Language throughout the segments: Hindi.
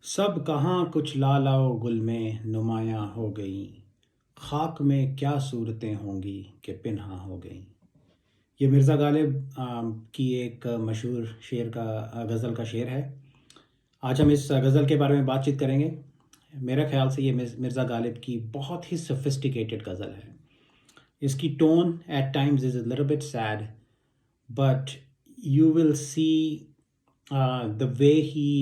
सब कहाँ कुछ लालाओ गुल में नुमायाँ हो गईं, खाक में क्या सूरतें होंगी कि पिन्हा हो गईं। ये मिर्ज़ा गालिब की एक मशहूर शेर का गज़ल का शेर है। आज हम इस गज़ल के बारे में बातचीत करेंगे। मेरे ख़्याल से ये मिर्ज़ा गालिब की बहुत ही सोफ़िस्टिकेटेड गज़ल है। इसकी tone at times is a little bit sad, but you will see the way he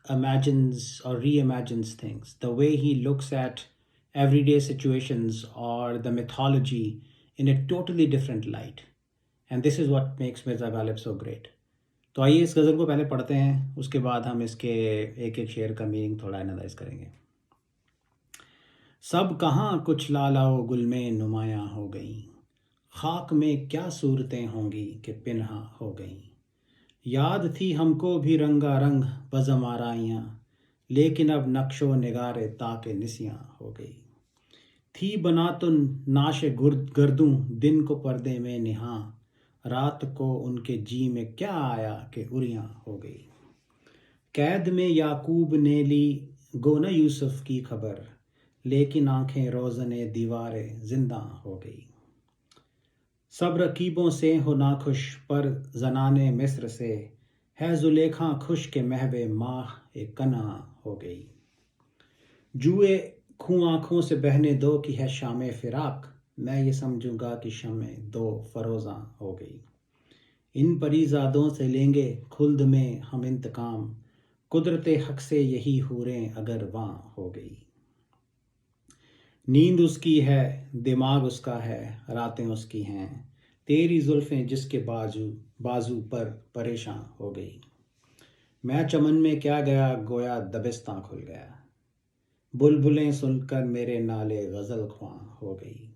imagines or reimagines things, the way he looks at everyday situations or the mythology in a totally different light. And this is what makes Mirza Ghalib so great. तो आइए इस गज़ल को पहले पढ़ते हैं, उसके बाद हम इसके एक एक शेर का मीनिंग थोड़ा एनालाइज करेंगे। सब कहाँ कुछ लालाओ गुल में नुमायाँ हो गईं, खाक में क्या सूरतें होंगी कि पिन्हा हो गईं। याद थी हमको भी रंगारंग बज़म आराइयाँ, लेकिन अब नक्शो निगारे ताके निसियाँ हो गई। थी बना तो नाश गर्दूं दिन को पर्दे में निहा, रात को उनके जी में क्या आया कि उरियाँ हो गई। कैद में याकूब ने ली गोना यूसुफ की खबर, लेकिन आंखें रोज़ने दीवारे जिंदा हो गई। सब रकीबों से हो नाखुश पर जनाने मिस्र से, है जुलेखा खुश के महवे माह एक कना हो गई। जुए खूं आँखों से बहने दो कि है शाम फिराक, मैं ये समझूंगा कि शमे दो फरोज़ा हो गई। इन परीज़ादों से लेंगे खुल्द में हम इंतकाम, कुदरते हक से यही हूरें अगर वहाँ हो गई। नींद उसकी है दिमाग उसका है, रातें उसकी हैं, तेरी जुल्फ़ें जिसके बाजू बाजू पर परेशान हो गई। मैं चमन में क्या गया गोया दबिस्तां खुल गया, बुलबुलें सुनकर मेरे नाले गज़ल ख्वां हो गई।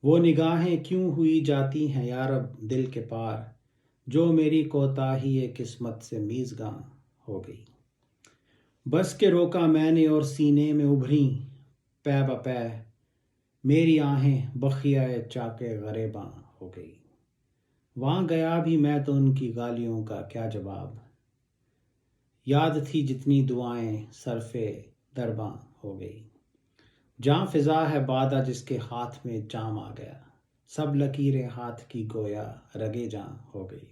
वो निगाहें क्यों हुई जाती हैं यारब दिल के पार, जो मेरी कोताही ये किस्मत से मीज़गां हो गई। बस के रोका मैंने और सीने में उभरी पै ब पै, मेरी आहें बखियाए चाके गरेबां हो गई। वहाँ गया भी मैं तो उनकी गालियों का क्या जवाब, याद थी जितनी दुआएं सरफे दरबां हो गई। जहाँ फिजा है बादा जिसके हाथ में जाम आ गया, सब लकीरें हाथ की गोया रगे जां हो गई।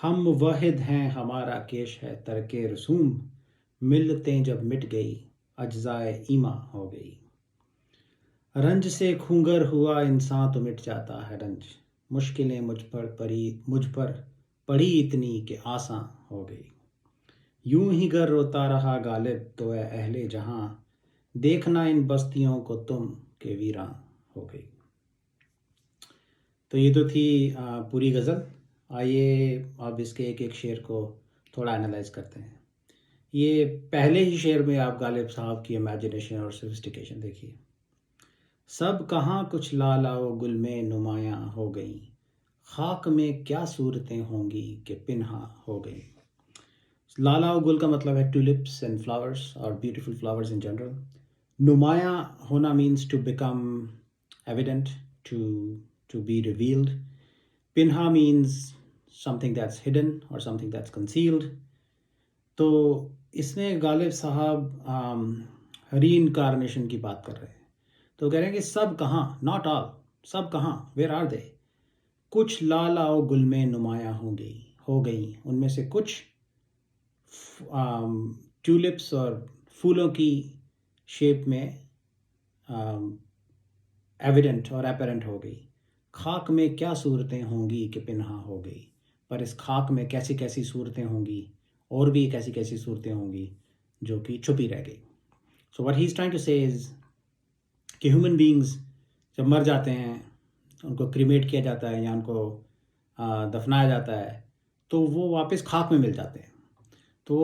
हम मुवहिद हैं हमारा केश है तरके रसूम, मिलतें जब मिट गई अज्जाए ईमा हो गई। रंज से खूंगर हुआ इंसान तो मिट जाता है रंज, मुश्किलें मुझ पर पड़ी इतनी कि आसान हो गई। यूं ही गर रोता रहा गालिब तो ए अहले जहां, देखना इन बस्तियों को तुम के वीरां हो गई। तो ये तो थी पूरी गज़ल। आइए अब इसके एक एक शेर को थोड़ा एनालाइज करते हैं। ये पहले ही शेर में आप गालिब साहब की इमेजिनेशन और सोफिस्टिकेशन देखिए। सब कहाँ कुछ लालाओ गुल में नुमायाँ हो गईं, खाक में क्या सूरतें होंगी कि पिन्हा हो गईं। लालाओ गुल का मतलब है ट्यूलिप्स एंड फ्लावर्स और ब्यूटीफुल फ्लावर्स इन जनरल। नुमायाँ होना means to become evident, to be revealed. पिन्हा मीन्स समथिंग दैट्स हिडन और समथिंग दैट्स कंसील्ड। तो इसमें गालिब साहब री इनकारनेशन की बात कर रहे हैं। तो कह रहे हैं कि सब कहाँ, नॉट ऑल, सब कहाँ, वेयर आर दे। कुछ लालाओ गुल में नुमायाँ हो गई, उनमें से कुछ ट्यूलिप्स और फूलों की शेप में एविडेंट और एपेरेंट हो गई। खाक में क्या सूरतें होंगी कि पिन्हा हो गई, पर इस खाक में कैसी कैसी सूरतें होंगी, और भी कैसी कैसी सूरतें होंगी जो कि छुपी रह गई। So what he is trying to say is कि ह्यूमन बींग्स जब मर जाते हैं, उनको क्रीमेट किया जाता है या उनको दफनाया जाता है, तो वो वापस खाक में मिल जाते हैं। तो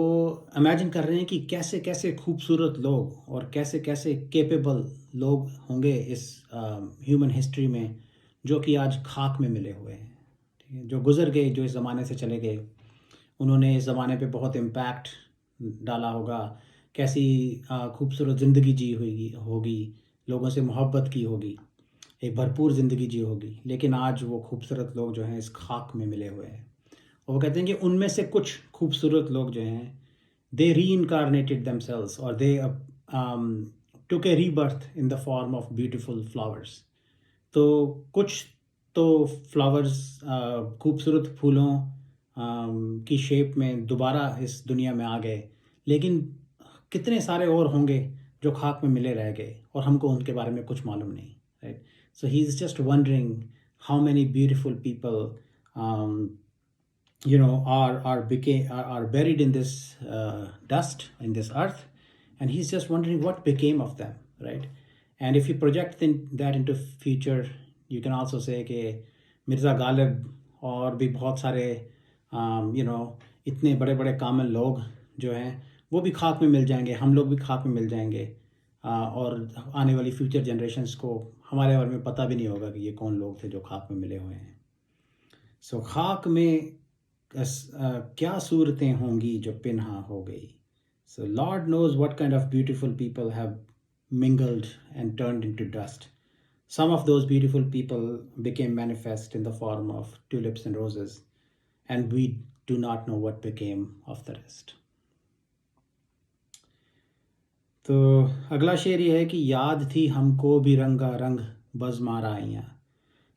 इमेजिन कर रहे हैं कि कैसे कैसे खूबसूरत लोग और कैसे कैसे कैपेबल लोग होंगे इस ह्यूमन हिस्ट्री में, जो कि आज खाक में मिले हुए हैं। ठीक है, जो गुज़र गए, जो इस ज़माने से चले गए, उन्होंने इस ज़माने पे बहुत इम्पैक्ट डाला होगा। कैसी खूबसूरत ज़िंदगी जी होगी, लोगों से मोहब्बत की होगी, एक भरपूर ज़िंदगी जी होगी। लेकिन आज वो खूबसूरत लोग जो हैं इस खाक में मिले हुए हैं। और वो कहते हैं कि उनमें से कुछ खूबसूरत लोग जो हैं they reincarnated themselves, or they took a rebirth in the form of beautiful flowers. तो कुछ तो फ्लावर्स खूबसूरत फूलों की शेप में दोबारा इस दुनिया में आ गए, लेकिन कितने सारे और होंगे जो खाक में मिले रह गए और हमको उनके बारे में कुछ मालूम नहीं, right? So he is just wondering how many beautiful people are buried in this dust, in this earth, and he's just wondering what became of them, right? And if you project that into future, you can also say कि मिर्ज़ा गालिब और भी बहुत सारे इतने बड़े बड़े कामिल लोग जो हैं वो भी खाक में मिल जाएंगे, हम लोग भी खाक में मिल जाएंगे, और आने वाली फ्यूचर जनरेशन्स को हमारे बारे में पता भी नहीं होगा कि ये कौन लोग थे जो खाक में मिले हुए हैं. सो खाक में क्या सूरतें होंगी जो पिन्हा हो गई. So Lord knows what kind of beautiful people have mingled and turned into dust. Some of those beautiful people became manifest in the form of tulips and roses, and we do not know what became of the rest. तो अगला शेर ये है कि याद थी हमको भी रंगा रंग बज़ माराइयाँ,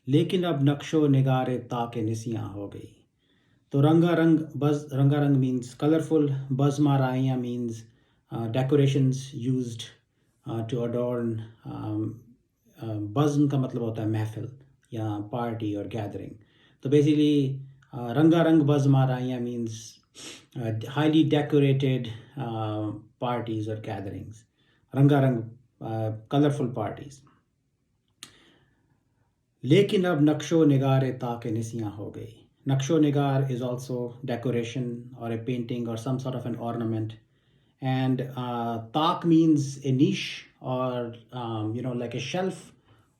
लेकिन अब नक्शो निगारे ताके निसियाँ हो गई. तो रंगारंग means colorful, buzz maraiya means decorations used to adorn. बज़्म का मतलब होता है महफिल या पार्टी और गैदरिंग. तो बेसिकली रंगारंग buzz माराइया means highly decorated parties or gatherings. रंगारंग colorful parties. लेकिन अब नक्शो निगारे ताके निसियाँ हो गई. Naksho Nigar is also decoration or a painting or some sort of an ornament. And tak means a niche, or like a shelf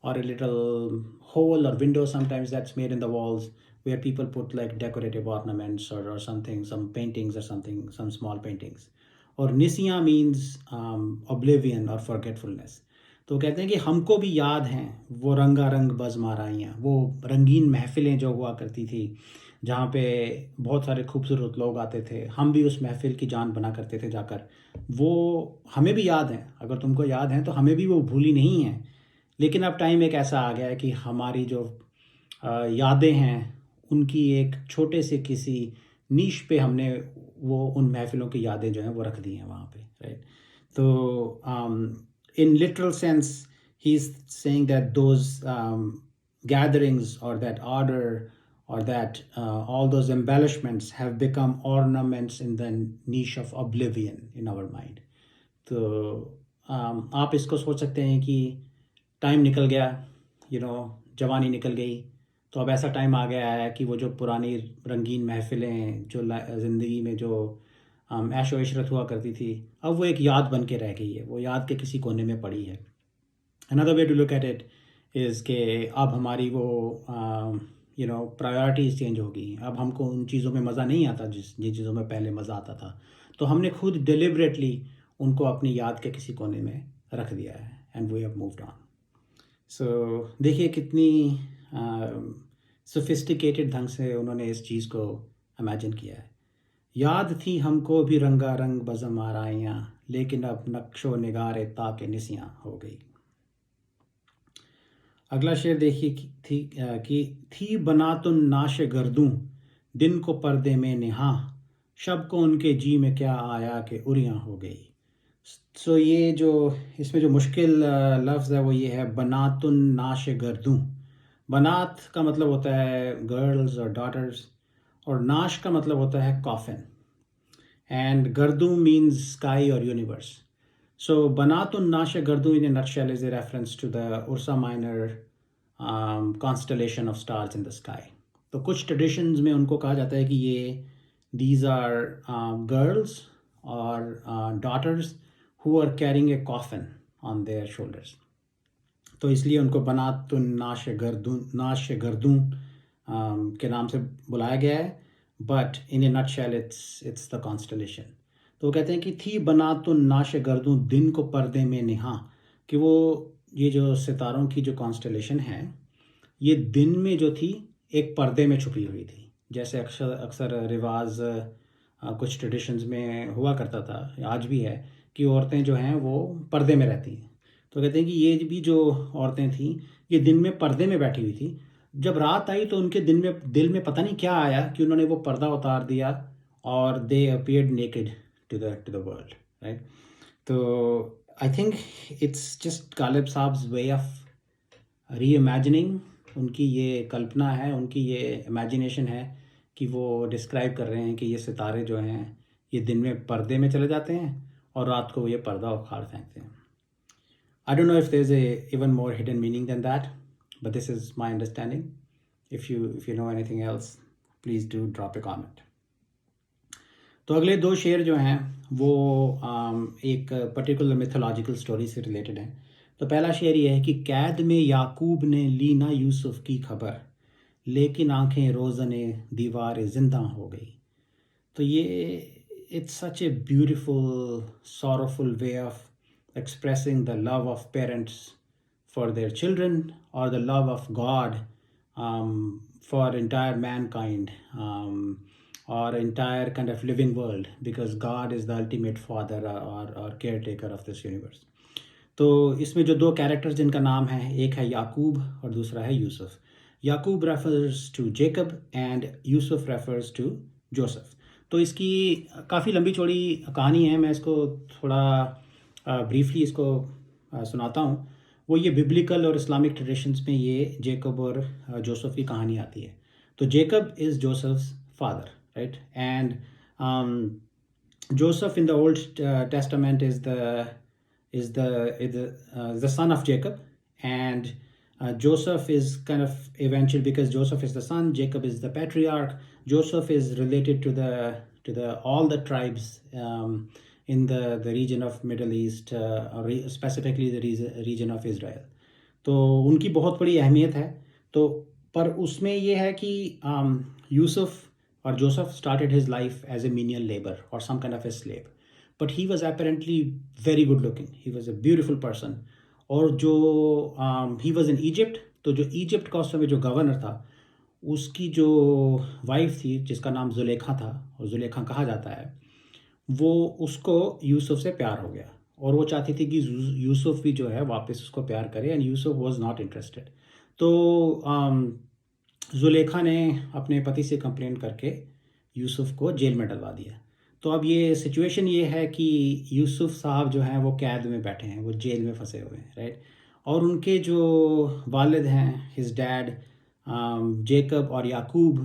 or a little hole or window sometimes that's made in the walls where people put like decorative ornaments or something, some paintings or something, some small paintings. Or Nisiya means oblivion or forgetfulness. तो कहते हैं कि हमको भी याद हैं वो रंगारंग बज़ माराइयाँ, वो रंगीन महफ़िलें जो हुआ करती थी जहाँ पे बहुत सारे खूबसूरत लोग आते थे, हम भी उस महफ़िल की जान बना करते थे जाकर. वो हमें भी याद हैं, अगर तुमको याद हैं तो हमें भी वो भूली नहीं हैं. लेकिन अब टाइम एक ऐसा आ गया है कि हमारी जो यादें हैं उनकी एक छोटे से किसी नीश पे हमने वो उन महफ़िलों की यादें जो हैं वो रख दी हैं वहाँ पे, राइट? तो in literal sense, he's saying that those gatherings or that order or that all those embellishments have become ornaments in the niche of oblivion in our mind. तो आप इसको सोच सकते हैं कि टाइम निकल गया, जवानी निकल गई, तो अब ऐसा टाइम आ गया है कि वो जो पुरानी रंगीन महफ़िलें जो ज़िंदगी में जो ऐशो इशरत हुआ करती थी, अब वो एक याद बन के रह गई है, वो याद के किसी कोने में पड़ी है. Another way to look at it is के अब हमारी वो प्रायोरिटीज़ चेंज हो गई. अब हमको उन चीज़ों में मज़ा नहीं आता जिन चीज़ों में पहले मज़ा आता था. तो हमने खुद डिलिबरेटली उनको अपनी याद के किसी कोने में रख दिया है, and we have moved on. So देखिए कितनी सोफिस्टिकेटेड ढंग से उन्होंने इस चीज़ को इमेजिन किया है. याद थी हमको भी रंगारंग बज़ माराइयाँ, लेकिन अब नक्शो निगारे ताके निसियाँ हो गई. अगला शेर देखिए कि थी बनातुन नाश गर्दूं, दिन को पर्दे में निहा, शब को उनके जी में क्या आया कि उरियाँ हो गई. सो ये जो इसमें जो मुश्किल लफ्ज़ है वो ये है बनातुन नाश गर्दूं. बनात का मतलब होता है गर्ल्स और डॉटर्स, और नाश का मतलब होता है कॉफिन, एंड गर्दू मीन्स स्काई और यूनिवर्स. सो बनातुन नाश गर्दू in a nutshell is a reference to the Ursa Minor constellation of stars in the sky. तो कुछ ट्रेडिशंस में उनको कहा जाता है कि ये दीज आर गर्ल्स और daughters who are carrying a coffin on their shoulders. तो इसलिए उनको बनातुन नाश गर्दूं के नाम से बुलाया गया है. But in a nutshell it's the constellation. तो वो कहते हैं कि थी बनातुन नाश गर्दूं, दिन को पर्दे में निहा, कि वो ये जो सितारों की जो कॉन्स्टलेशन है ये दिन में जो थी एक पर्दे में छुपी हुई थी. जैसे अक्सर रिवाज कुछ ट्रेडिशंस में हुआ करता था, आज भी है, कि औरतें जो हैं वो पर्दे में रहती हैं। तो कहते हैं कि ये भी जो औरतें थीं, ये दिन में पर्दे में बैठी हुई थी। जब रात आई तो उनके दिल में पता नहीं क्या आया कि उन्होंने वो पर्दा उतार दिया और they appeared naked to the world, right. तो I think it's just Ghalib साहब्स वे ऑफ री इमेजिनिंग। उनकी ये कल्पना है, उनकी ये इमेजिनेशन है कि वो डिस्क्राइब कर रहे हैं कि ये सितारे जो हैं ये दिन में पर्दे में चले जाते हैं और रात को ये पर्दा उखाड़ फेंकते हैं। I don't know if there's a even more hidden meaning than that, but this is my understanding. If you know anything else, please do drop a comment. तो अगले दो शेर जो हैं वो एक पर्टिकुलर मिथोलॉजिकल स्टोरी से रिलेटेड हैं। तो पहला शेर ये है कि कैद में याकूब ने ली ना यूसुफ की खबर, लेकिन आंखें रोज़ने दीवार जिंदा हो गई। तो ये it's such a beautiful sorrowful way of expressing the love of parents for their children, or the love of God for entire mankind, or entire kind of living world, because God is the ultimate father or caretaker of this universe. तो इसमें जो दो कैरेक्टर्स जिनका नाम है, एक है याकूब और दूसरा है Yusuf. Yaqub refers to Jacob and Yusuf refers to Joseph. तो इसकी काफ़ी लंबी चौड़ी कहानी है, मैं इसको थोड़ा ब्रीफली इसको सुनाता हूँ। वो ये बिब्लिकल और इस्लामिक ट्रेडिशंस में ये जेकब और जोसेफ की कहानी आती है। तो Jacob is Joseph's father, right, and Joseph in the Old Testament is the son of Jacob, and Joseph is kind of eventually, because Joseph is the son, Jacob is the patriarch. Joseph is related to the all the tribes in the region of Middle East, or specifically the region of Israel. तो उनकी बहुत बड़ी अहमियत है। तो पर उसमें ये है कि Yusuf or Joseph started his life as a menial labor or some kind of a slave, but he was apparently very good looking. He was a beautiful person. और जो he was in Egypt, तो जो इजिप्ट का उस समय जो गवर्नर था, उसकी जो वाइफ थी जिसका नाम जुलेखा था, और जुलेखा कहा जाता है, वो उसको यूसुफ से प्यार हो गया और वो चाहती थी कि यूसुफ भी जो है वापस उसको प्यार करे, and Yusuf was not interested. तो जुलेखा ने अपने पति से कंप्लेंट करके यूसुफ को जेल में डलवा दिया। तो अब ये सिचुएशन ये है कि यूसुफ साहब जो हैं वो कैद में बैठे हैं, वो जेल में फंसे हुए हैं, राइट। और उनके जो वालिद हैं, हिज डैड जेकब और याकूब,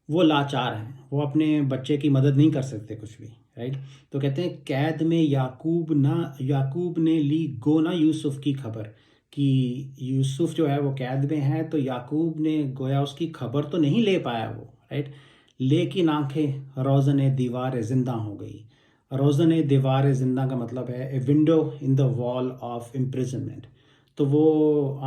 वो लाचार हैं, वो अपने बच्चे की मदद नहीं कर सकते कुछ भी, राइट। तो कहते हैं कैद में याकूब ने ली गो ना यूसुफ की खबर, कि यूसुफ जो है वो कैद में है, तो याकूब ने गोया उसकी खबर तो नहीं ले पाया वो, राइट। लेकिन आंखें रोज़ने दीवार जिंदा हो गई। रोज़ने दीवार जिंदा का मतलब है a window in the wall of imprisonment. तो वो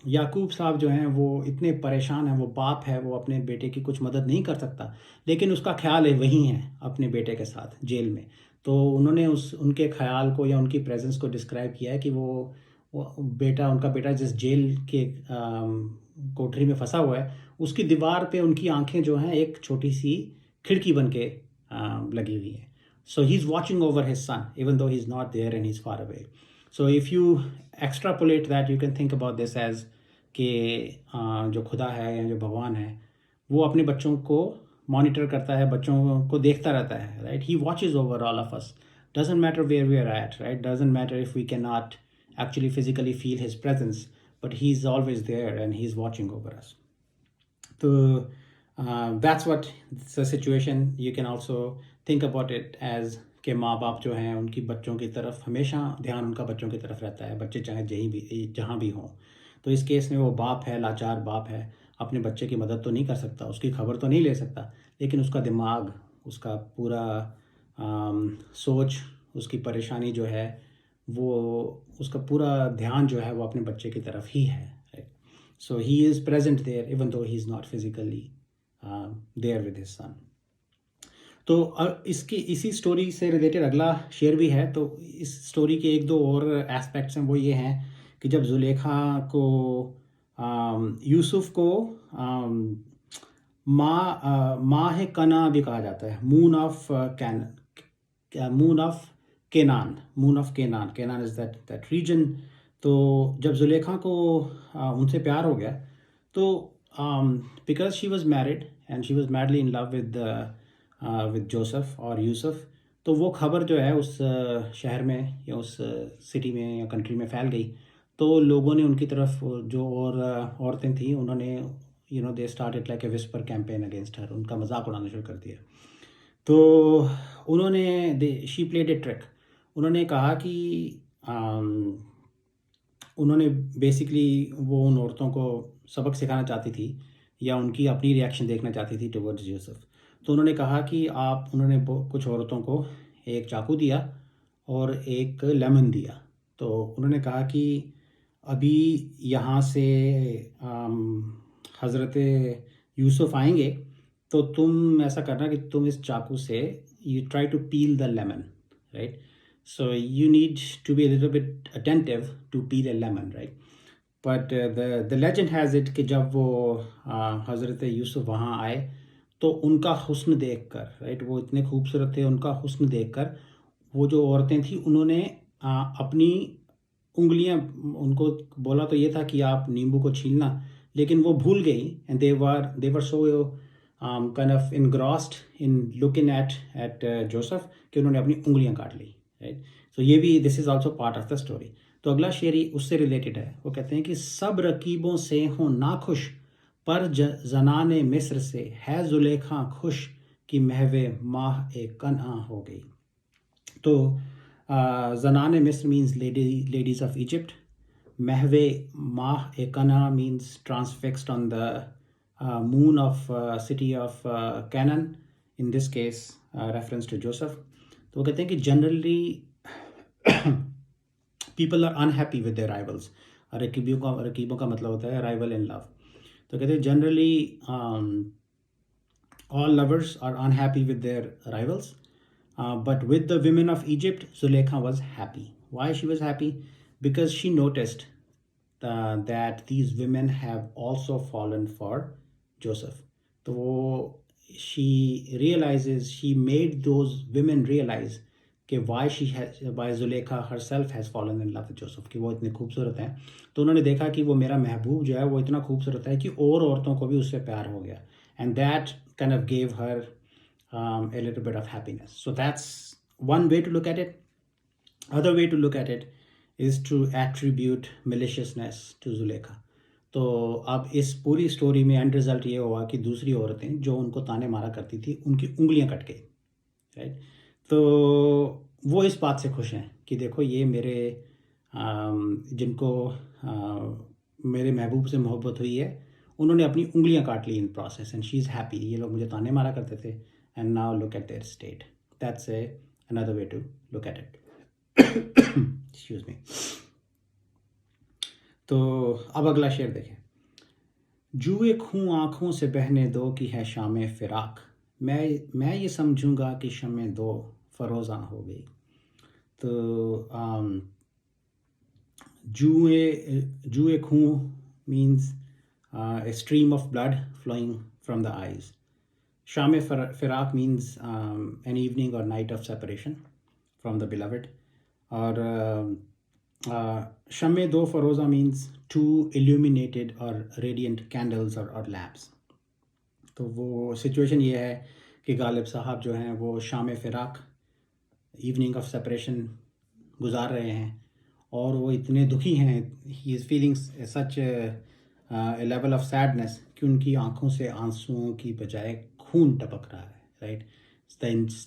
याकूब साहब जो हैं वो इतने परेशान हैं, वो बाप है, वो अपने बेटे की कुछ मदद नहीं कर सकता, लेकिन उसका ख्याल है वही है अपने बेटे के साथ जेल में। तो उन्होंने उनके ख्याल को या उनकी प्रेजेंस को डिस्क्राइब किया है कि वो उनका बेटा जिस जेल के कोठरी में फंसा हुआ है, उसकी दीवार पे उनकी आंखें जो हैं एक छोटी सी खिड़की बन के लगी हुई है। So he is watching over his son even though he is not there and he is far away. So if you extrapolate that, you can think about this as कि जो खुदा है या जो भगवान है, वो अपने बच्चों को मॉनिटर करता है, बच्चों को देखता रहता है, right. He watches over all of us, doesn't matter where we are at, right, doesn't matter if we can not actually physically feel his presence, but he's always there and he's watching over us. So that's what the situation. You can also think about it as कि माँ बाप जो हैं उनकी बच्चों की तरफ हमेशा ध्यान उनका बच्चों की तरफ रहता है, बच्चे चाहे जहाँ भी हों। तो इस केस में वो बाप है, लाचार बाप है, अपने बच्चे की मदद तो नहीं कर सकता, उसकी खबर तो नहीं ले सकता, लेकिन उसका दिमाग, उसका पूरा सोच, उसकी परेशानी जो है, वो उसका पूरा ध्यान जो है वो अपने बच्चे की तरफ ही है, right. So he is present there even though he is not physically there with his son. तो इसी स्टोरी से रिलेटेड अगला शेर भी है। तो इस स्टोरी के एक दो और एस्पेक्ट्स हैं, वो ये हैं कि जब जुलेखा को यूसुफ को माह कना भी कहा जाता है, moon of moon of Canaan, moon of Canaan, Canaan is that reason. तो जब जुलेखा को उनसे प्यार हो गया, तो because she was married and she was madly in love with Joseph और यूसुफ, तो वो खबर जो है उस शहर में या उस सिटी में या कंट्री में फैल गई। तो लोगों ने उनकी तरफ, जो और औरतें थीं, उन्होंने they started like a whisper campaign against her, उनका मजाक उड़ाना शुरू कर दिया। तो उन्होंने शी प्लेड ए ट्रिक। उन्होंने कहा कि उन्होंने बेसिकली वो उन औरतों को सबक सिखाना चाहती थी या उनकी अपनी रिएक्शन देखना चाहती थी टुवर्ड्स यूसुफ। तो उन्होंने कहा कि उन्होंने कुछ औरतों को एक चाकू दिया और एक लेमन दिया। तो उन्होंने कहा कि अभी यहाँ से हज़रत यूसुफ आएंगे, तो तुम ऐसा करना कि तुम इस चाकू से you try to peel the lemon, right? So you need to be a little bit attentive to peel a lemon, right? But the legend has it कि जब वो हज़रत यूसुफ वहाँ आए, तो उनका हुस्न देखकर, राइट, वो इतने खूबसूरत थे, उनका हुस्न देखकर वो जो औरतें थी, उन्होंने अपनी उंगलियां, उनको बोला तो ये था कि आप नींबू को छीलना, लेकिन वो भूल गई। And they were so kind of engrossed in looking at Joseph कि उन्होंने अपनी उंगलियां काट ली, राइट? सो ये भी, this is also part of the story. तो अगला शेर ही उससे रिलेटेड है। वो कहते हैं कि सब रकीबों से हो नाखुश, पर जनाने मिस्र से है जुलेखा खुश, कि महवे माह एक कन्हा हो गई। तो जनाने मिस्र मीन्स लेडीज ऑफ इजिप्ट, महवे माह एक कन्हा means transfixed on the moon of city of Canaan, in this case reference to Joseph। तो वो कहते हैं कि generally people are unhappy with their rivals। रकीबों का मतलब होता है rival in love। तो कहते हैं generally all lovers are unhappy with their rivals, but with the women of Egypt, Zuleika was happy। Why she was happy? Because she noticed that these women have also fallen for Joseph। तो वो she made those women realize कि why Zuleika herself has fallen in love with Joseph, कि वो इतने खूबसूरत हैं। तो उन्होंने देखा कि वो मेरा महबूब जो है वो इतना खूबसूरत है कि और औरतों को भी उससे प्यार हो गया। And that kind of gave her a little bit of happiness। So that's one way to look at it। Other way to look at it is to attribute maliciousness to Zuleika। तो अब इस पूरी स्टोरी में एंड रिजल्ट ये हुआ कि दूसरी औरतें जो उनको ताने मारा करती थी, उनकी उंगलियां कट गई, राइट? तो वो इस बात से खुश हैं कि देखो ये मेरे जिनको मेरे महबूब से मोहब्बत हुई है, उन्होंने अपनी उंगलियां काट ली in process, and she is happy. ये लोग मुझे ताने मारा करते थे, and now look at their state. That's another way to look at it. Excuse me. तो अब अगला शेर देखें। जुए खूं आँखों से बहने दो की है शाम फिराक, मैं ये समझूंगा कि शमें दो फरोज़ा हो गई। तो जुए खूं means a stream of blood flowing from the eyes। Sham Firak means an evening or night of separation from the beloved। और Shame Do Faroza means two illuminated or radiant candles or lamps। तो वो सिचुएशन ये है कि गालिब साहब जो हैं वो शाम फिराक, इवनिंग ऑफ सेपरेशन गुजार रहे हैं, और वो इतने दुखी हैं, he is feeling such A level of sadness कि उनकी आंखों से आंसुओं की बजाय खून टपक रहा है, right? The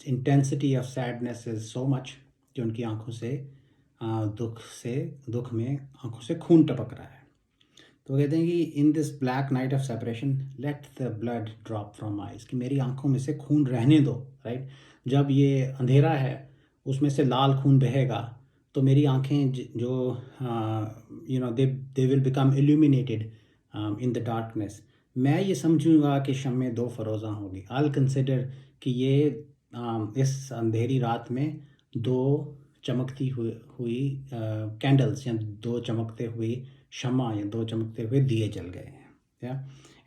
intensity of sadness is so much कि उनकी आंखों से दुख में आंखों से खून टपक रहा है। तो कहते हैं कि in this black night of separation let the blood drop from eyes, कि मेरी आंखों में से खून रहने दो, राइट? जब ये अंधेरा है उसमें से लाल खून बहेगा, तो मेरी आंखें जो they will become illuminated in the darkness. मैं ये समझूंगा कि शम्मे दो फरोज़ा होगी। आई विल कंसिडर कि ये इस अंधेरी रात में दो चमकती हुई कैंडल्स या दो चमकते हुए शमा या दो चमकते हुए दिए जल गए हैं। या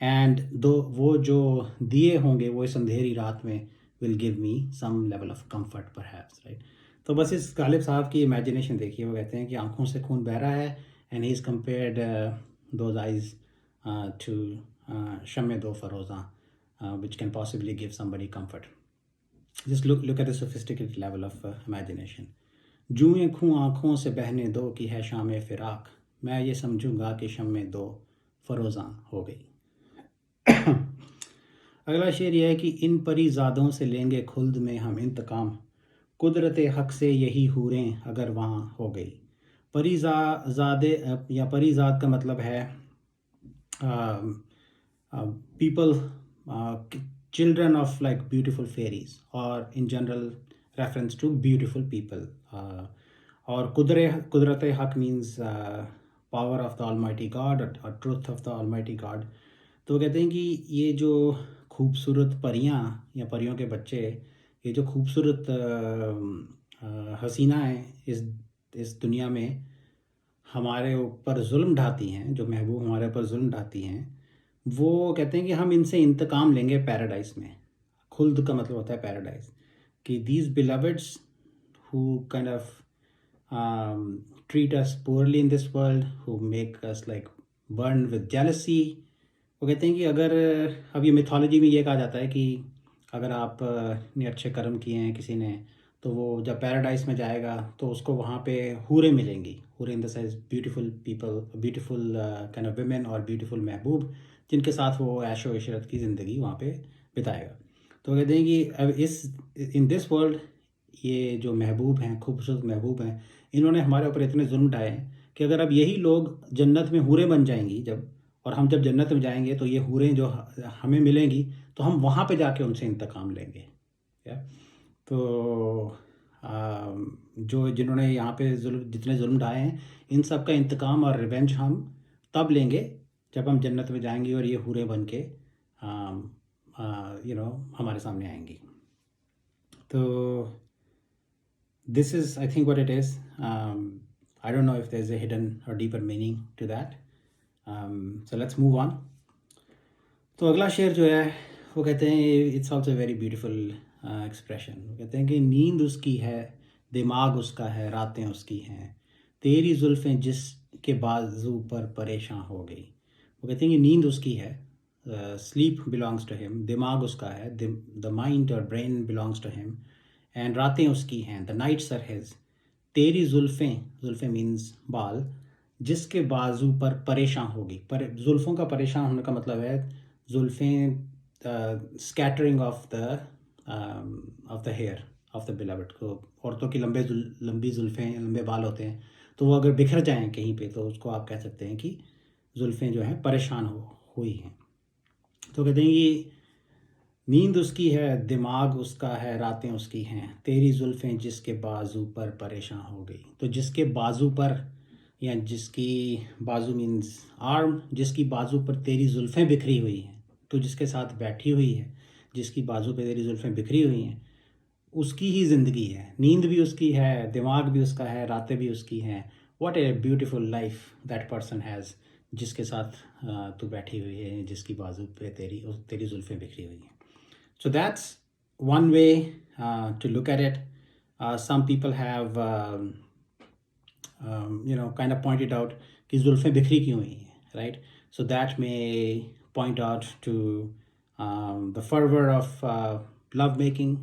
एंड दो वो जो दिए होंगे वो इस अंधेरी रात में will give me some level of comfort perhaps, right. तो बस इस गालिब साहब की इमेजिनेशन देखिए, वो कहते हैं कि आंखों से खून बह रहा है and he is compared those eyes to शम्मे दो फरोज़ा which can possibly give somebody comfort. Just look at the sophisticated level of imagination. जूएं खूं आँखों से बहने दो कि है शाम फिराक, मैं ये समझूंगा कि शम्मे दो फरोज़ा हो गई। अगला शेर यह है कि इन परीज़ादों से लेंगे खुल्द में हम इंतकाम, कुदरत हक से यही हूरें अगर वहाँ हो गई। परीज़ादे या परीज़ाद का मतलब है people, children of like beautiful fairies, or in general reference to beautiful people. Or kudrat haq means power of the Almighty God, or truth of the Almighty God. तो कहते हैं कि ये जो खूबसूरत परियां या परियों के बच्चे, ये जो खूबसूरत हसीना है इस दुनिया में हमारे ऊपर जुल्म ढाती हैं, जो महबूब हमारे ऊपर जुल्म ढाती हैं, वो कहते हैं कि हम इनसे इंतकाम लेंगे पैराडाइज में। खुल्द का मतलब होता है पैराडाइज, कि these beloveds who kind of treat us poorly in this world, who make us like burn with jealousy, वो कहते हैं कि अगर अब ये मिथोलॉजी में ये कहा जाता है कि अगर आप ने अच्छे कर्म किए हैं किसी ने, तो वो जब पैराडाइज में जाएगा तो उसको वहाँ पे हूरें मिलेंगी। हूरें in the sense beautiful people, beautiful kind of women और ब्यूटीफुल महबूब, जिनके साथ वो ऐशो इशरत की ज़िंदगी वहाँ पे बिताएगा। तो कहते हैं कि अब इन दिस वर्ल्ड ये जो महबूब हैं, खूबसूरत महबूब हैं, इन्होंने हमारे ऊपर इतने जुल्म ढाए हैं कि अगर अब यही लोग जन्नत में हूरें बन जाएंगी जब, और हम जब जन्नत में जाएंगे तो ये हूरें जो हमें मिलेंगी तो हम वहाँ पे जाके उनसे इंतकाम लेंगे। या तो जो जिन्होंने यहाँ पे जितने जुल्म ढाए हैं, इन सब का इंतकाम और रिवेंज हम तब लेंगे जब हम जन्नत में जाएंगे और ये हूरें बन के हमारे सामने आएंगी। तो this is, I think, what it is. I don't know if there's a hidden or deeper meaning to that. So let's move on. तो अगला शेर जो है वो कहते हैं, it's also very beautiful expression. वो कहते हैं कि नींद उसकी है, दिमाग उसका है, रातें उसकी हैं, तेरी जुल्फ़ें जिसके बाजू पर परेशान हो गई। वो कहते हैं कि नींद उसकी है, स्लीप बिलोंग्स टू हिम, दिमाग उसका है, द माइंड और brain belongs to him, and रातें उसकी हैं, द नाइट्स आर हिज। तेरी जुल्फ़ें मीन्स बाल, जिसके बाजू पर परेशान होगी। पर जुल्फ़ों का परेशान होने का मतलब है जुल्फ़ें scattering of the hair of the beloved को। औरतों की लंबी जुल्फ़ें, लंबे बाल होते हैं, तो वो अगर बिखर जाएं कहीं पे तो उसको आप कह सकते हैं कि जुल्फ़ें जो हैं परेशान हुई हैं। तो कहते हैं कि नींद उसकी है, दिमाग उसका है, रातें उसकी हैं, तेरी जुल्फ़ें जिसके बाजू पर परेशान हो गई। तो जिसके बाजू पर, या जिसकी बाजू मीन्स आर्म, जिसकी बाजू पर तेरी जुल्फ़ें बिखरी हुई हैं, तो जिसके साथ बैठी हुई है, जिसकी बाजू पर तेरी जुल्फ़ें बिखरी हुई हैं, उसकी ही ज़िंदगी है। नींद भी उसकी है, दिमाग भी उसका है, रातें भी उसकी हैं। What a beautiful life that person has, जिसके साथ तू बैठी हुई है, जिसकी बाजू पे तेरी जुल्फ़ें बिखरी हुई हैं। So that's one way to look at it. Some people have, kind of pointed out कि जुल्फ़ें बिखरी क्यों हुई हैं, right? So that may point out to the fervor of love making,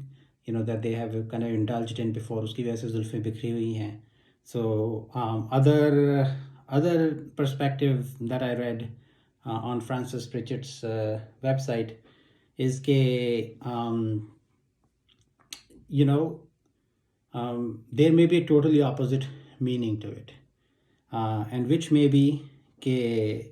that they have kind of indulged in before. उसकी वजह से जुल्फ़ें बिखरी हुई हैं. So other perspective that I read on Francis Pritchard's website is के there may be a totally opposite meaning to it, and which may be के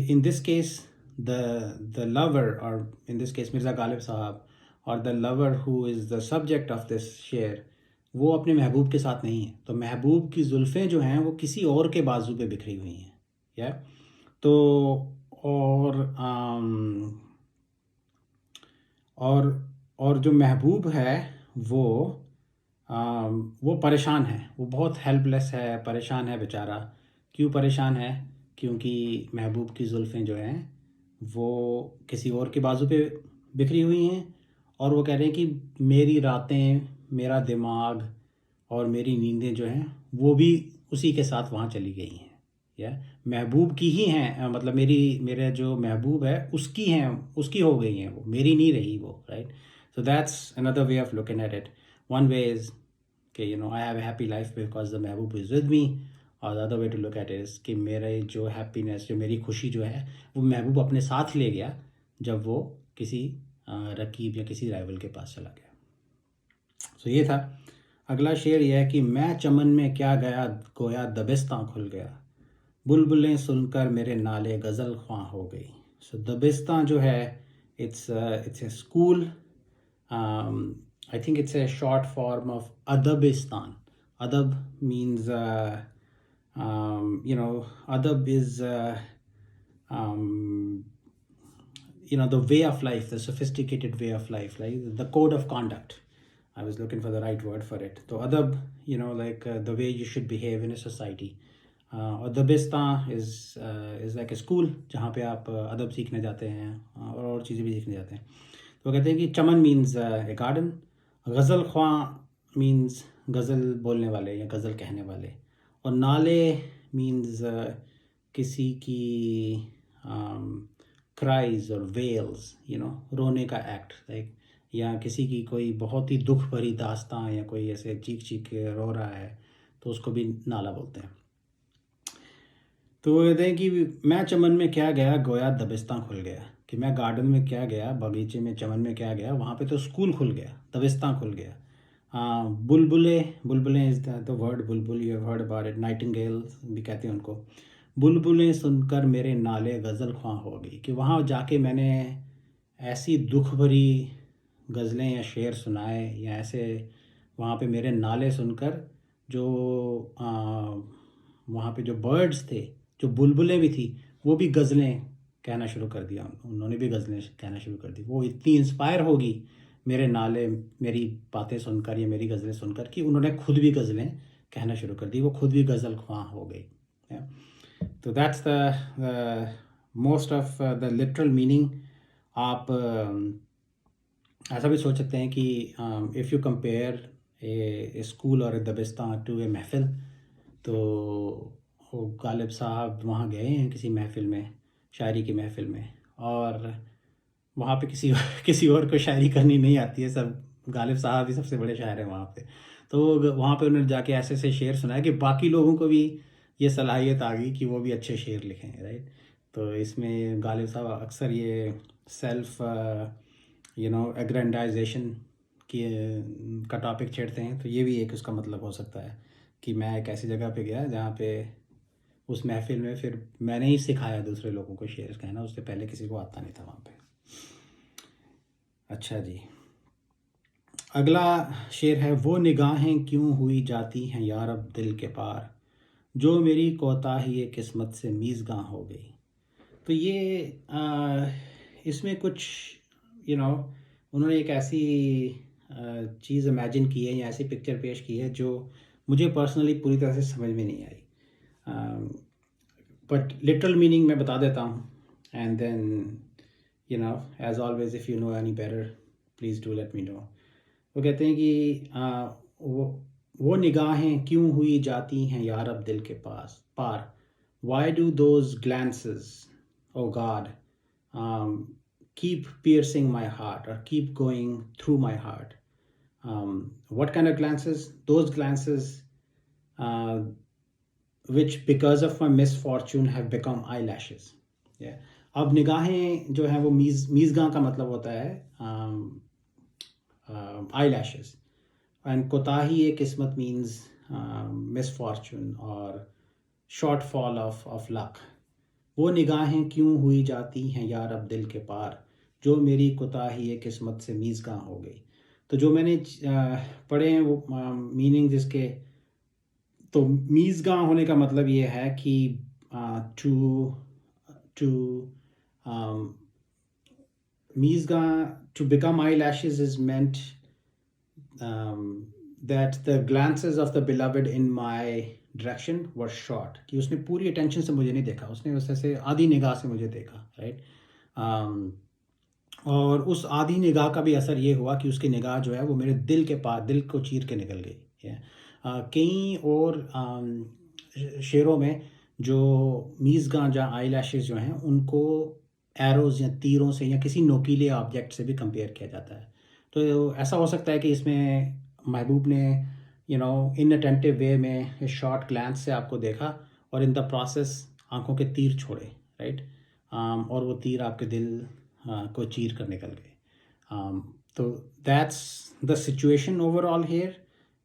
in this case the lover, or in this case Mirza Ghalib Sahab, or the lover who is the subject of this शेर, वो अपने महबूब के साथ नहीं है। तो महबूब की जुल्फ़ें जो हैं वो किसी और के बाजू पे बिखरी हुई हैं। या तो और जो महबूब है वो परेशान है, वो बहुत हेल्पलेस है, परेशान है बेचारा। क्यों परेशान है क्योंकि महबूब की जुल्फ़ें जो हैं वो किसी और के बाजू पे बिखरी हुई हैं, और वो कह रहे हैं कि मेरी रातें, मेरा दिमाग और मेरी नींदें जो हैं वो भी उसी के साथ वहाँ चली गई हैं। या महबूब की ही हैं, मतलब मेरे जो महबूब है उसकी हैं, उसकी हो गई हैं, वो मेरी नहीं रही वो, right. So that's another way of looking at it. One way is कि I have a happy life because the महबूब इज़ विद मी, और the other way to look at is कि मेरे जो हैप्पीनेस, जो मेरी खुशी जो है वो महबूब अपने साथ ले गया जब वो किसी रकीब या किसी राइवल के पास चला गया। सो ये था। अगला शेर यह है कि मैं चमन में क्या गया, गोया दबिस्तां खुल गया, बुलबुलें सुनकर मेरे नाले गज़ल ख्वां हो गई। सो दबिस्तां जो है, it's a school. I think it's a short form of Adabistan. Adab means, Adab is, um, the way of life, the sophisticated way of life, like the code of conduct. I was looking for the right word for it. So adab, like the way you should behave in a society. और दबिस्तां is like a school जहाँ पे आप अदब सीखने जाते हैं और चीज़ें भी सीखने जाते हैं। तो कहते हैं कि चमन मीन्स ए गार्डन, गज़ल ख्वां मीन्स गज़ल बोलने वाले या गज़ल कहने वाले, और नाले मीन्स किसी की क्राइज और वेल्स, रोने का एक्ट, लाइक, या किसी की कोई बहुत ही दुख भरी दास्तां या कोई ऐसे चीख चीख के रो रहा है तो उसको भी नाला बोलते हैं। तो वो कहते हैं कि मैं चमन में क्या गया, गोया दबिस्तां खुल गया, कि मैं गार्डन में क्या गया, बगीचे में, चमन में क्या गया, वहाँ पे तो स्कूल खुल गया, दबिस्तां खुल गया। बुलबुलें is the word Bulbul, you have heard about it, Nightingale भी कहते हैं उनको। बुलबुलें सुनकर मेरे नाले गज़ल ख्वां हो गई, कि वहाँ जाके मैंने ऐसी दुख भरी गज़लें या शेर सुनाए, या ऐसे वहाँ पे मेरे नाले सुनकर जो वहाँ पे जो बर्ड्स थे, जो बुलबुलें भी थी, वो भी गज़लें कहना शुरू कर दिया, उन्होंने भी गज़लें कहना शुरू कर दी। वो इतनी इंस्पायर होगी मेरे नाले, मेरी बातें सुनकर या मेरी गज़लें सुनकर, कि उन्होंने खुद भी गज़लें कहना शुरू कर दी, वो खुद भी गज़ल ख्वां हो गई। तो that's the most of the literal meaning. आप ऐसा भी सोच सकते हैं कि if you compare A school और ए दबिस्तां टू ए महफ़िल, तो वो गालिब साहब वहाँ गए हैं किसी महफ़िल में, शायरी की महफ़िल में, और वहाँ पे किसी और को शायरी करनी नहीं आती है, सब गालिब साहब ही सबसे बड़े शायर हैं वहाँ पे। तो वहाँ पे उन्होंने जाके ऐसे ऐसे शेर सुनाए कि बाकी लोगों को भी ये सलाहियत आ गई कि वो भी अच्छे शेर लिखें, राइट। तो इसमें गालिब साहब अक्सर ये सेल्फ एग्रेंडाइजेशन की का टॉपिक छेड़ते हैं, तो ये भी एक उसका मतलब हो सकता है कि मैं एक ऐसी जगह पे गया जहाँ पे उस महफ़िल में फिर मैंने ही सिखाया दूसरे लोगों को शेर कहना, उससे पहले किसी को आता नहीं था वहाँ पे। अच्छा जी, अगला शेर है, वो निगाहें क्यों हुई जाती हैं यार अब दिल के पार, जो मेरी कोताही किस्मत से मीज़गां हो गई। तो ये इसमें कुछ उन्होंने एक ऐसी चीज़ इमेजिन की है या ऐसी पिक्चर पेश की है जो मुझे पर्सनली पूरी तरह से समझ में नहीं आई, बट लिटरल मीनिंग मैं बता देता हूँ, and then as always if you know any better please do let me know. वो कहते हैं कि वो निगाहें क्यों हुई जाती हैं यार अब दिल के पार, why do those glances oh God keep piercing my heart or keep going through my heart. What kind of glances? Those glances which because of my misfortune have become eyelashes. Yeah. अब निगाहें जो हैं वो मीज़गां का मतलब होता है eyelashes, and कोताही ये किस्मत means misfortune or shortfall of luck. वो निगाहें क्यों हुई जाती हैं यार अब दिल के पार, जो मेरी कोताही ये किस्मत से मीज़गां हो गई। तो जो मैंने पढ़े हैं वो मीनिंग जिसके, तो मीज़गां होने का मतलब ये है कि मीज़गां, to become eyelashes is meant that the glances of the beloved in my direction was short, कि उसने पूरी अटेंशन से मुझे नहीं देखा, उसने वैसे से आधी निगाह से मुझे देखा, राइट। और उस आधी निगाह का भी असर ये हुआ कि उसकी निगाह जो है वो मेरे दिल के पास, दिल को चीर के निकल गई है। कई और शेरों में जो मीज़गां या आई लैशेज़ जो हैं उनको एरोज़ या तीरों से या किसी नोकीले ऑब्जेक्ट से भी कंपेयर किया जाता है। तो ऐसा हो सकता है कि इसमें महबूब ने इनअटेंटिव वे में शॉर्ट ग्लैंस से आपको देखा और इन द प्रोसेस आंखों के तीर छोड़े, राइट। और वो तीर आपके दिल को चीर कर निकल गए। तो that's the situation overall here,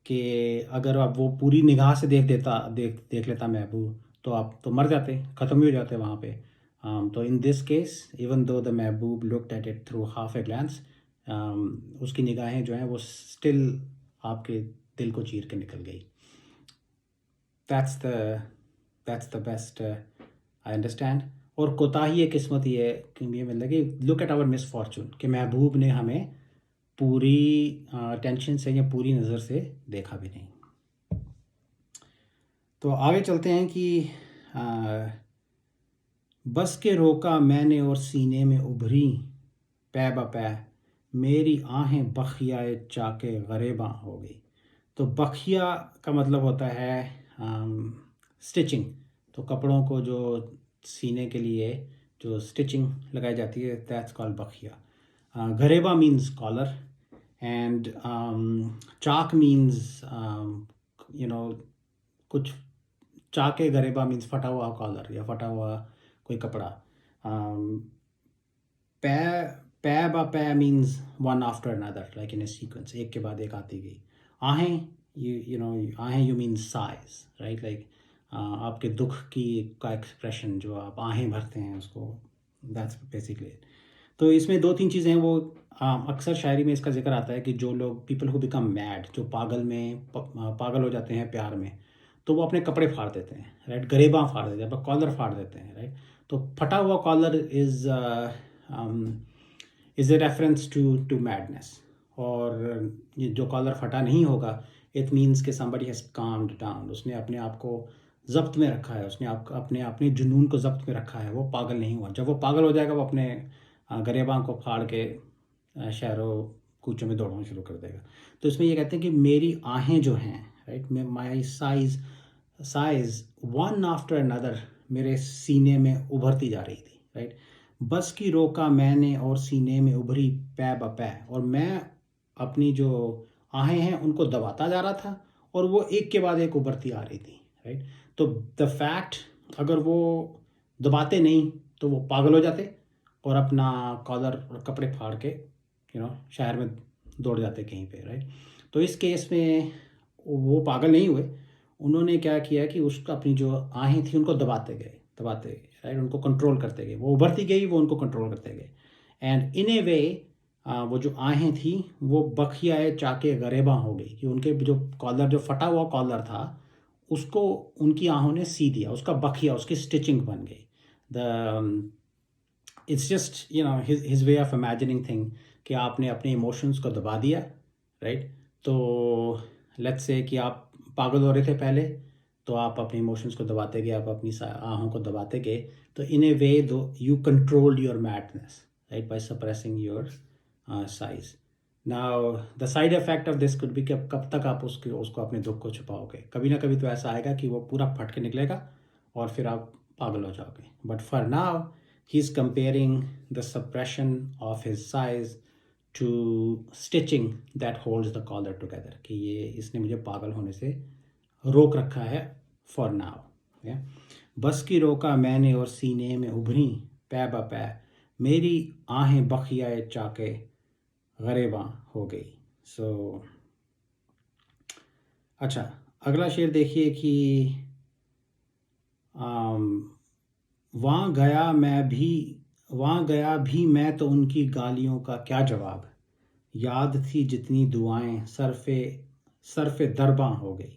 कि अगर आप वो पूरी निगाह से देख लेता महबूब, तो आप तो मर जाते, ख़त्म ही हो जाते वहाँ पे। तो in this case even though the महबूब looked at it through half a glance, उसकी निगाहें जो हैं वो स्टिल आपके दिल को चीर के निकल गई। That's the best I understand. और कोताही ये किस्मत ये मतलब कि लुक एट आवर मिसफॉर्चून, कि महबूब ने हमें पूरी टेंशन से या पूरी नज़र से देखा भी नहीं। तो आगे चलते हैं कि बस के रोका मैंने और सीने में उभरी पै ब पै, मेरी आहें बखियाए चाके गरेबा हो गई। तो बखिया का मतलब होता है स्टिचिंग। तो कपड़ों को जो सीने के लिए जो स्टिचिंग लगाई जाती है, दैट्स कॉल्ड बखिया। गरेबा मीन्स कॉलर, एंड चाक मीन्स कुछ, चाके गरेबा मीन्स फटा हुआ कॉलर या फटा हुआ कोई कपड़ा। पै पै बा पै means one after another, like in A sequence, एक के बाद एक आती गई। आहें, आहें you mean size, right, like आपके दुख की का एक्सप्रेशन जो आप आहें भरते हैं उसको, दैट्स बेसिकली। तो इसमें दो तीन चीज़ें हैं वो अक्सर शायरी में इसका जिक्र आता है कि जो लोग पीपल हु बिकम मैड, जो पागल हो जाते हैं प्यार में, तो वो अपने कपड़े फाड़ देते हैं, राइट, गरेबां फाड़ देते हैं, अपना कॉलर फाड़ देते हैं, राइट। तो फटा हुआ collar is a reference to madness. और ये जो कॉलर फटा नहीं होगा, इट मीन्स कि somebody has calmed down, उसने अपने आप को ज़ब्त में रखा है, उसने अपने अपने जुनून को ज़ब्त में रखा है, वो पागल नहीं हुआ। जब वो पागल हो जाएगा वो अपने गरेबां को फाड़ के शहरों कूचों में दौड़ना शुरू कर देगा। तो इसमें ये कहते हैं कि मेरी आहें जो हैं, राइट, माई साइज वन आफ्टर अनदर मेरे सीने में उभरती जा रही थी, राइट। बस की रोका मैंने और सीने में उभरी पै ब पै, और मैं अपनी जो आहें हैं उनको दबाता जा रहा था और वो एक के बाद एक उभरती आ रही थी, राइट। तो द फैक्ट, अगर वो दबाते नहीं तो वो पागल हो जाते और अपना कॉलर और कपड़े फाड़ के शहर में दौड़ जाते कहीं पे, राइट। तो इस केस में वो पागल नहीं हुए, उन्होंने क्या किया कि उसका अपनी जो आहें थी उनको दबाते गए, राइट, उनको कंट्रोल करते गए, वो उभरती गई, वो उनको कंट्रोल करते गए। एंड इन ए वे वो जो आहें थी वो बखियाए चाके गरेबा हो गई, कि उनके जो कॉलर, जो फटा हुआ कॉलर था, उसको उनकी आहों ने सी दिया, उसका बखिया, उसकी स्टिचिंग बन गई। The it's just his way of imagining thing, कि आपने अपने इमोशंस को दबा दिया, राइट। तो लेट्स से कि आप पागल हो रहे थे पहले, तो आप अपने इमोशंस को दबाते गए, आप अपनी आहों को दबाते गए, तो इन a way though you controlled your madness, right, by suppressing your sighs. Now the side effect of this could be कि कब तक आप उसको अपने दुख को छुपाओगे। कभी ना कभी तो ऐसा आएगा कि वो पूरा फट के निकलेगा और फिर आप पागल हो जाओगे। But for now he is comparing the suppression of his sighs to stitching that holds the collar together, कि ये इसने मुझे पागल होने से रोक रखा है फॉर नाउ। बस की रोका मैंने और सीने में उभरी पै ब पै, मेरी आहें बखियाए चाके गरेबां हो गई। सो अच्छा, अगला शेर देखिए कि वहाँ गया भी मैं तो उनकी गालियों का क्या जवाब, याद थी जितनी दुआएं सरफे दरबां हो गई।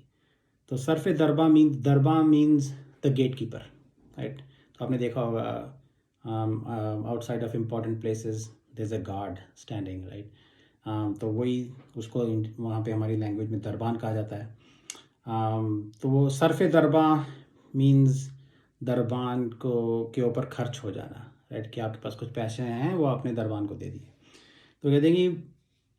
तो सरफे दरबां means the gate keeper, right. तो आपने देखा होगा outside of important places there is a guard standing, right. तो वही उसको वहाँ पे हमारी लैंग्वेज में दरबान कहा जाता है। तो वो सरफ़ दरबां मीन्स दरबान को के ऊपर खर्च हो जाना, राइट, कि आपके पास कुछ पैसे हैं वो आपने दरबान को दे दिए। तो कहते हैं कि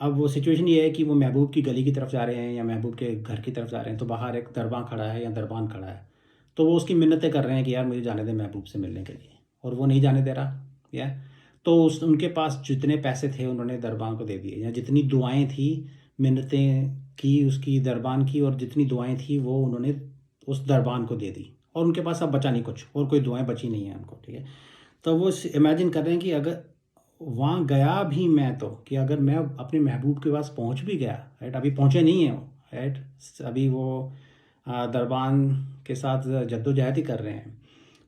अब वो सिचुएशन ये है कि वो महबूब की गली की तरफ जा रहे हैं या महबूब के घर की तरफ जा रहे हैं, तो बाहर एक दरबान खड़ा है या दरबान खड़ा है, तो वो उसकी मिन्नतें कर रहे हैं कि यार मुझे जाने दे महबूब से मिलने के लिए, और वो नहीं जाने दे रहा। या तो उस उनके पास जितने पैसे थे उन्होंने दरबान को दे दिए, या जितनी दुआएं थी, मिन्नतें की उसकी दरबान की, और जितनी दुआएं थी वो उन्होंने उस दरबान को दे दी, और उनके पास अब बचा नहीं कुछ, और कोई दुआएं बची नहीं है उनको, ठीक है। तो वो इमेजिन कर रहे हैं कि अगर वहाँ गया भी मैं, तो कि अगर मैं अपने महबूब के पास पहुँच भी गया, राइट, अभी पहुँचे नहीं हैं वो, राइट, अभी वो दरबान के साथ जद्दोजहद ही कर रहे हैं।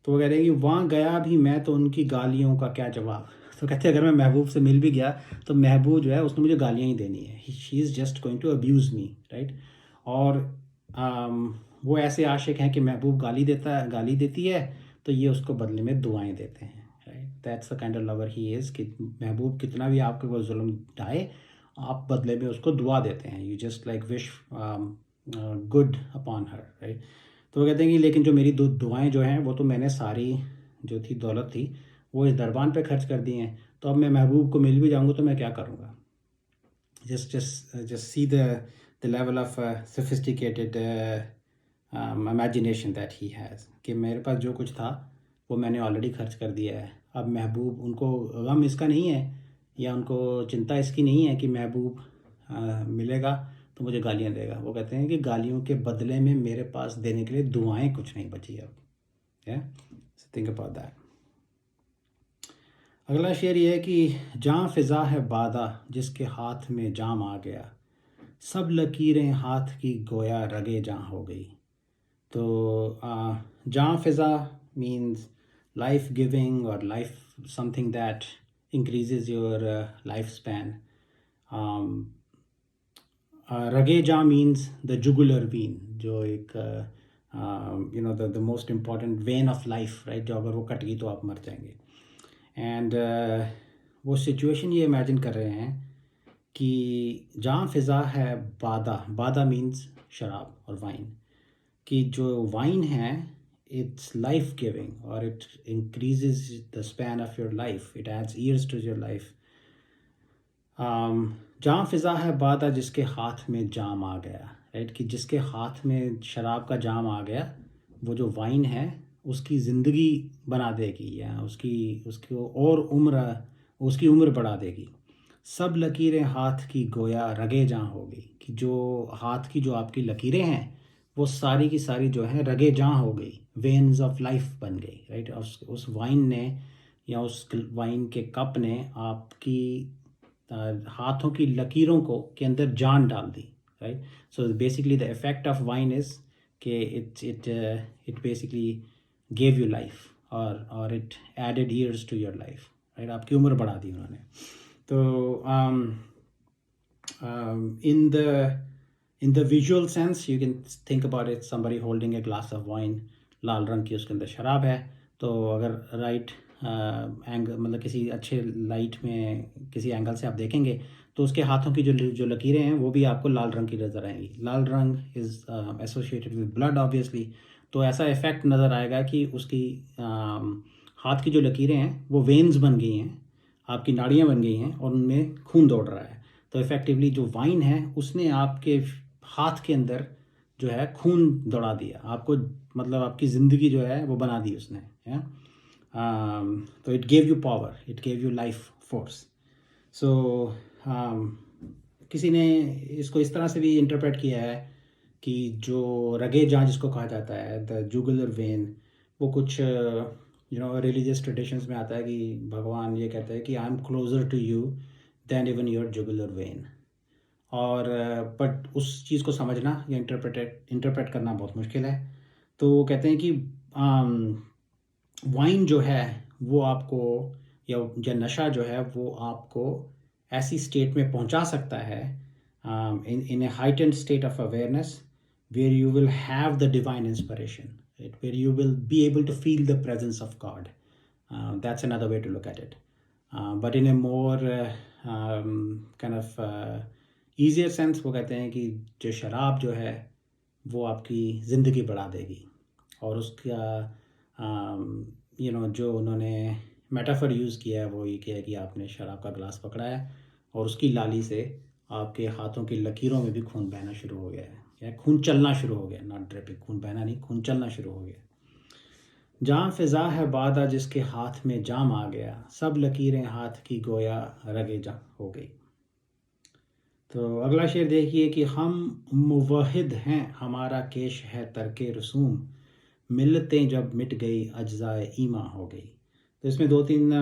तो वो कह रहे हैं कि वहाँ गया भी मैं तो उनकी गालियों का क्या जवाब। तो कहते हैं अगर मैं महबूब से मिल भी गया तो महबूब जो है उसने मुझे गालियाँ ही देनी है, she is just going to abuse me, right. और वो ऐसे आशिक हैं कि महबूब गाली देती है तो ये उसको बदले में दुआएं देते हैं, right. That's the kind of lover he is, कि महबूब कितना भी आपके ऊपर जुल्म ढाए, आप बदले में उसको दुआ देते हैं, you just like wish good upon her, right. तो वो कहते हैं कि लेकिन जो मेरी दुआएं जो हैं वो तो मैंने सारी जो थी दौलत थी वो इस दरबान पे खर्च कर दी हैं, तो अब मैं महबूब को मिल भी जाऊंगा तो मैं क्या करूँगा। just see the level of sophisticated imagination that he has, कि मेरे पास जो कुछ था वो मैंने ऑलरेडी खर्च कर दिया है। अब महबूब, उनको गम इसका नहीं है या उनको चिंता इसकी नहीं है कि महबूब मिलेगा तो मुझे गालियाँ देगा। वो कहते हैं कि गालियों के बदले में मेरे पास देने के लिए दुआएं कुछ नहीं बची अब। Think about that. अगला शेर ये है कि जहाँ फ़िज़ा है बादा जिसके हाथ में जाम आ गया, सब लकीरें हाथ की गोया रगे जहाँ हो गई। तो जहाँ फ़िज़ा मीन्स लाइफ गिविंग और life something that increases your life span. रगे जहाँ मीन्स द जुगुलर वीन, जो एक the most important vein of life, right, जो अगर वो कट गई तो आप मर जाएंगे। एंड वो सिचुएशन ये इमेजिन कर रहे हैं कि जहाँ फ़िज़ा है बादा मीन्स शराब और वाइन, कि जो वाइन है इट्स लाइफ गिविंग और it increases the span of your life, it adds years to your life. जहाँ फ़िज़ा है बादा जिसके हाथ में जाम आ गया, राइट, कि जिसके हाथ में शराब का जाम आ गया, वो जो वाइन है उसकी ज़िंदगी बना देगी या उसकी और उसकी उम्र बढ़ा देगी। सब लकीरें हाथ की गोया रगे जहाँ हो गई, कि जो हाथ की जो आपकी लकीरें हैं वो सारी की सारी जो है रगे जहाँ हो गई, वेन्स ऑफ लाइफ बन गई, राइट। उस वाइन ने या उस वाइन के कप ने आपकी हाथों की लकीरों को के अंदर जान डाल दी, right. So basically the effect of wine is कि it basically gave you life और it added years to your life, right, आपकी उम्र बढ़ा दी उन्होंने। तो in the visual sense you can think about it, somebody holding a glass of wine, लाल रंग की उसके अंदर शराब है। तो अगर राइट एंगल, मतलब किसी अच्छे लाइट में किसी एंगल से आप देखेंगे तो उसके हाथों की जो लकीरें हैं वो भी आपको लाल रंग की नज़र आएंगी। लाल रंग is associated with blood obviously, तो ऐसा इफ़ेक्ट नज़र आएगा कि उसकी हाथ की जो लकीरें हैं वो वेन्स बन गई हैं, आपकी नाड़ियाँ बन गई हैं और उनमें खून दौड़ रहा है। तो इफ़ेक्टिवली जो वाइन है उसने आपके हाथ के अंदर जो है खून दौड़ा दिया, आपको मतलब आपकी ज़िंदगी जो है वो बना दी उसने, है। तो it gave you power, it gave you life force. So किसी ने इसको इस तरह से भी इंटरप्रेट किया है कि जो रगे जहाँ जिसको कहा जाता है द जुगुलर वेन, वो कुछ रिलीजियस ट्रेडिशंस में आता है कि भगवान ये कहते हैं कि I am closer to you than even your jugular vein. और बट उस चीज़ को समझना या इंटरप्रेट करना बहुत मुश्किल है। तो वो कहते हैं कि वाइन जो है वो आपको या नशा जो है वो आपको ऐसी स्टेट में पहुंचा सकता है, in a heightened state of awareness where you will have the divine inspiration, right? Where you will be able to feel the presence of God. That's another way to look at it. But in a more kind of easier sense, वो कहते हैं कि जो शराब जो है वो आपकी ज़िंदगी बढ़ा देगी। और उसका जो उन्होंने मेटाफर यूज़ किया है वो ये किया है कि आपने शराब का गिलास पकड़ा है और उसकी लाली से आपके हाथों की लकीरों में भी खून बहना शुरू हो गया है, या खून चलना शुरू हो गया, नॉट ड्रिपिंग, खून बहना नहीं, खून चलना शुरू हो गया। जहाँ फ़िज़ा है बादा जिसके हाथ में जाम आ गया, सब लकीरें हाथ की गोया रगे जा हो गई। तो अगला शेर देखिए कि हम मुवहिद हैं, हमारा केश है तरके रसूम, मिलतें जब मिट गई अज्जाए ईमा हो गई। तो इसमें दो तीन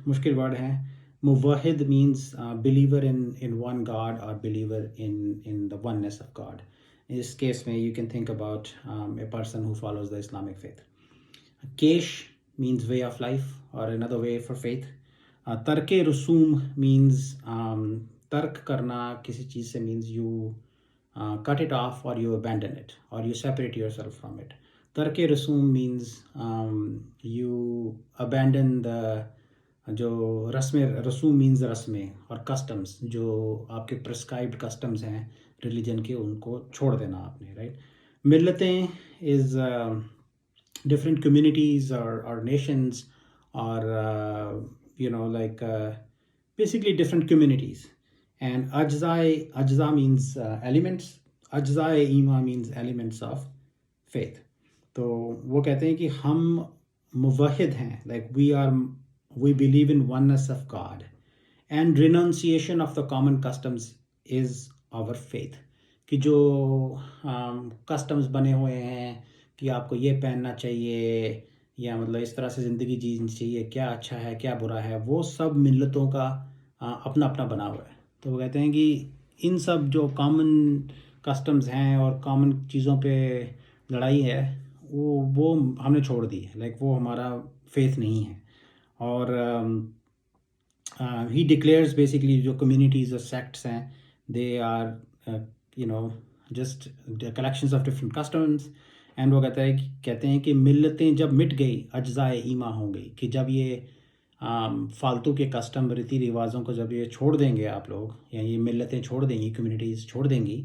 मुश्किल वर्ड हैं। मुवहिद means believer in one God और believer in the oneness of God. इस केस में you can think about a person who follows the Islamic faith. केश means way of life or another way for faith. तरके रसूम means तर्क करना किसी चीज़ से means you cut it off or you abandon it or you separate yourself from it. तरके रसूम means you abandon the जो रस्में, रसूम मीन्स रस्में और कस्टम्स, जो आपके प्रिस्क्राइब्ड कस्टम्स हैं रिलीजन के, उनको छोड़ देना आपने, राइट। मिलतें is different communities or nations or basically different communities. And ajza means elements, ajza ima means elements of faith. तो वो कहते हैं कि हम मुवहिद हैं, like we believe in oneness of God and renunciation of the common customs is our faith. कि जो कस्टम्स बने हुए हैं कि आपको ये पहनना चाहिए या मतलब इस तरह से ज़िंदगी जीनी चाहिए, क्या अच्छा है क्या बुरा है, वो सब मिल्लतों का अपना अपना बना हुआ है। तो वो कहते हैं कि इन सब जो कॉमन कस्टम्स हैं और कॉमन चीज़ों पे लड़ाई है, वो हमने छोड़ दी है, लाइक वो हमारा फेथ नहीं है। और he declares basically जो communities और sects हैं, they are just the collections of different customs. And वो कहते हैं कि मिल्लतें जब मिट गई अज्जाए ईमा हो गई, कि जब ये फालतू के कस्टम रीति रिवाजों को जब ये छोड़ देंगे आप लोग, या ये मिल्लतें छोड़ देंगी, कम्युनिटीज़ छोड़ देंगी,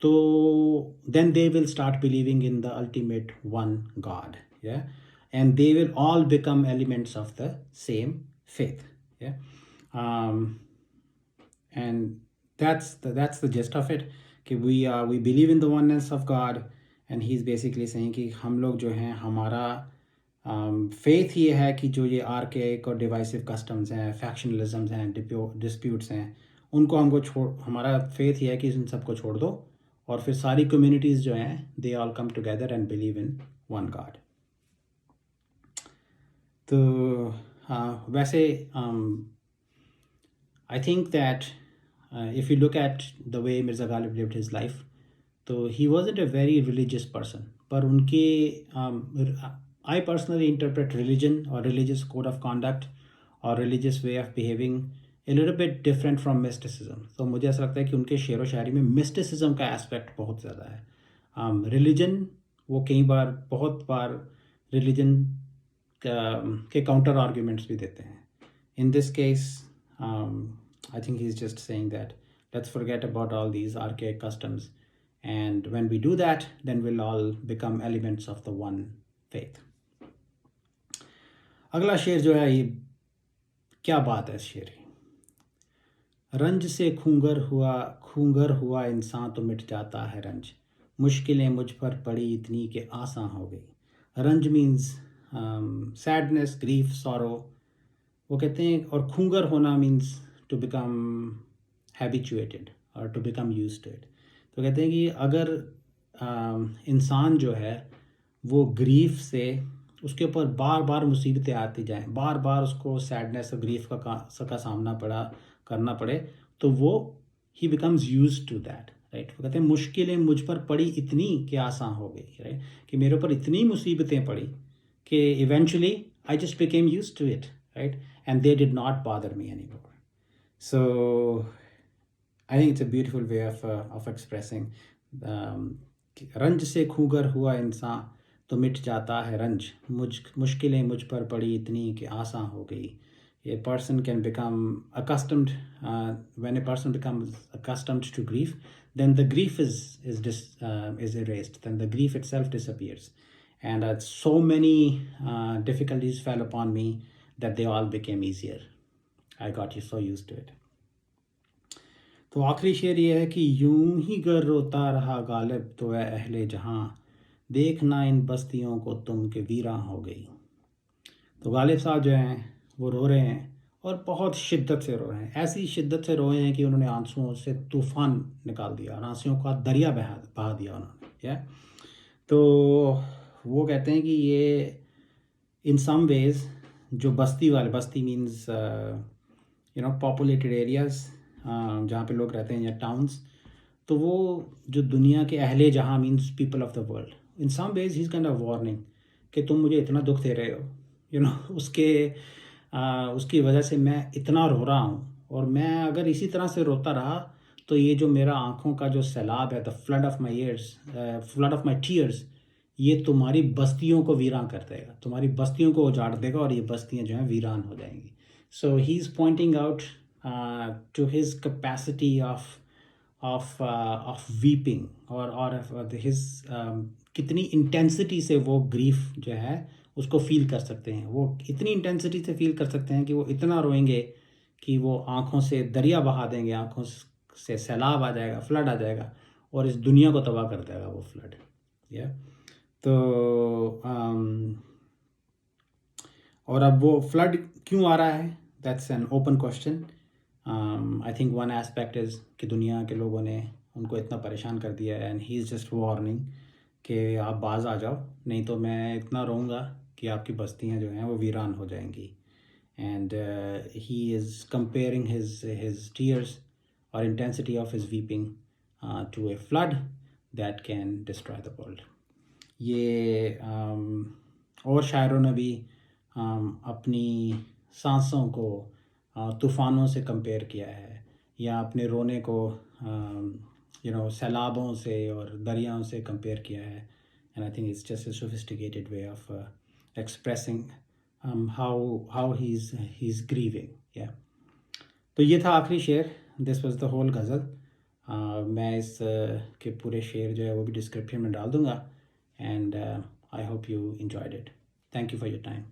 तो then they will start believing in the ultimate one God, या and they will all become elements of the same faith, या and that's the gist of it, कि we believe in the oneness of God. And he's basically saying कि हम लोग जो हैं, हमारा फेथ ये है कि जो ये आर्केक और डिवाइसिव कस्टम्स हैं, फैक्शनलिज्म्स हैं, डिस्प्यूट्स हैं, उनको हमको हमारा फेथ ये है कि इन सबको छोड़ दो और फिर सारी कम्युनिटीज़ जो हैं, they all come together and believe in one God. तो वैसे I think that if you look at the way Mirza Ghalib lived his life, तो he wasn't a very religious person, पर उनके I personally interpret religion or religious code of conduct or religious way of behaving a little bit different from mysticism. तो मुझे ऐसा लगता है कि उनके शेर व शायरी में mysticism का एस्पेक्ट बहुत ज़्यादा है। रिलीजन वो कई बार बहुत बार रिलीजन के काउंटर आर्ग्यूमेंट्स भी देते हैं। इन this case I think he's just saying that let's forget about all these archaic customs, and when we do that, then we'll all become elements of the one faith. अगला शेर जो है, ये क्या बात है इस शेर की। रंज से खूंगर हुआ इंसान तो मिट जाता है रंज, मुश्किलें मुझ पर पड़ी इतनी कि आसान हो गई। रंज मीन्स सैडनेस, ग्रीफ, सॉरो, वो कहते हैं। और खूंगर होना means to become habituated or to become used to it. तो कहते हैं कि अगर इंसान जो है वो ग्रीफ से, उसके ऊपर बार बार मुसीबतें आती जाएं, बार बार उसको सैडनेस और ग्रीफ का सामना करना पड़े, तो वो ही becomes used to that, right. वो कहते हैं मुश्किलें मुझ पर पड़ी इतनी कि आसान हो गई, राइट, कि मेरे ऊपर इतनी मुसीबतें पड़ी कि eventually I just became used to it, right, and they did not bother me anymore. So I think it's a beautiful way of expressing रंज से खूंगर हुआ इंसान तो मिट जाता है रंज, मुश्किलें मुझ पर पड़ी इतनी कि आसान हो गई, A person can become accustomed, when a person becomes accustomed to grief, then the grief is erased, then the grief itself disappears. And so many difficulties fell upon me that they all became easier. I got so used to it. तो आखिरी शेर ये है कि यूं ही गर रोता रहा गालिब तो है अहले जहां, देखना इन बस्तियों को तुम के वीरां हो गई। तो गालिब साहब जो हैं वो रो रहे हैं और बहुत शिद्दत से रो रहे हैं, ऐसी शिद्दत से रोए हैं कि उन्होंने आंसुओं से तूफान निकाल दिया और आंसुओं का दरिया बहा दिया उन्होंने। या तो वो कहते हैं कि ये इन सम वेज जो बस्ती मीन्स पॉपुलेटेड एरियाज जहाँ पे लोग रहते हैं या टाउन्स, तो वो जो दुनिया के अहले जहाँ means people of the world, in some ways he is kind of warning कि तुम मुझे इतना दुख दे रहे हो, उसकी वजह से मैं इतना रो रहा हूँ, और मैं अगर इसी तरह से रोता रहा तो ये जो मेरा आँखों का जो सैलाब है, the flood of my tears, ये तुम्हारी बस्तियों को वीरान कर देगा, तुम्हारी बस्तियों को उजाड़ देगा और ये बस्तियाँ जो हैं वीरान हो जाएंगी। So he is pointing out to his capacity of weeping, और his कितनी इंटेंसिटी से वो ग्रीफ जो है उसको फील कर सकते हैं। वो इतनी इंटेंसिटी से फील कर सकते हैं कि वो इतना रोएंगे कि वो आँखों से दरिया बहा देंगे, आँखों से सैलाब आ जाएगा, फ्लड आ जाएगा और इस दुनिया को तबाह कर देगा वो फ्लड। तो और अब वो फ्लड क्यों आ रहा है, that's an open question. I think one aspect is कि दुनिया के लोगों ने उनको इतना परेशान कर दिया है, and he is just warning कि आप बाज आ जाओ, नहीं तो मैं इतना रोऊंगा कि आपकी बस्तियां जो हैं वो वीरान हो जाएंगी। And he is comparing his tears और intensity of his weeping to a flood that can destroy the world. ये और शायरों ने भी अपनी सांसों को तूफ़ानों से कंपेयर किया है, या अपने रोने को सैलाबों से और दरियाओं से कंपेयर किया है। And I think it's just a sophisticated way of expressing how he is grieving. या तो ये था आखिरी शेर, दिस वाज द होल गज़ल। मैं इस के पूरे शेर जो है वो भी डिस्क्रिप्शन में डाल दूँगा, and I hope you enjoyed it. Thank you for your time.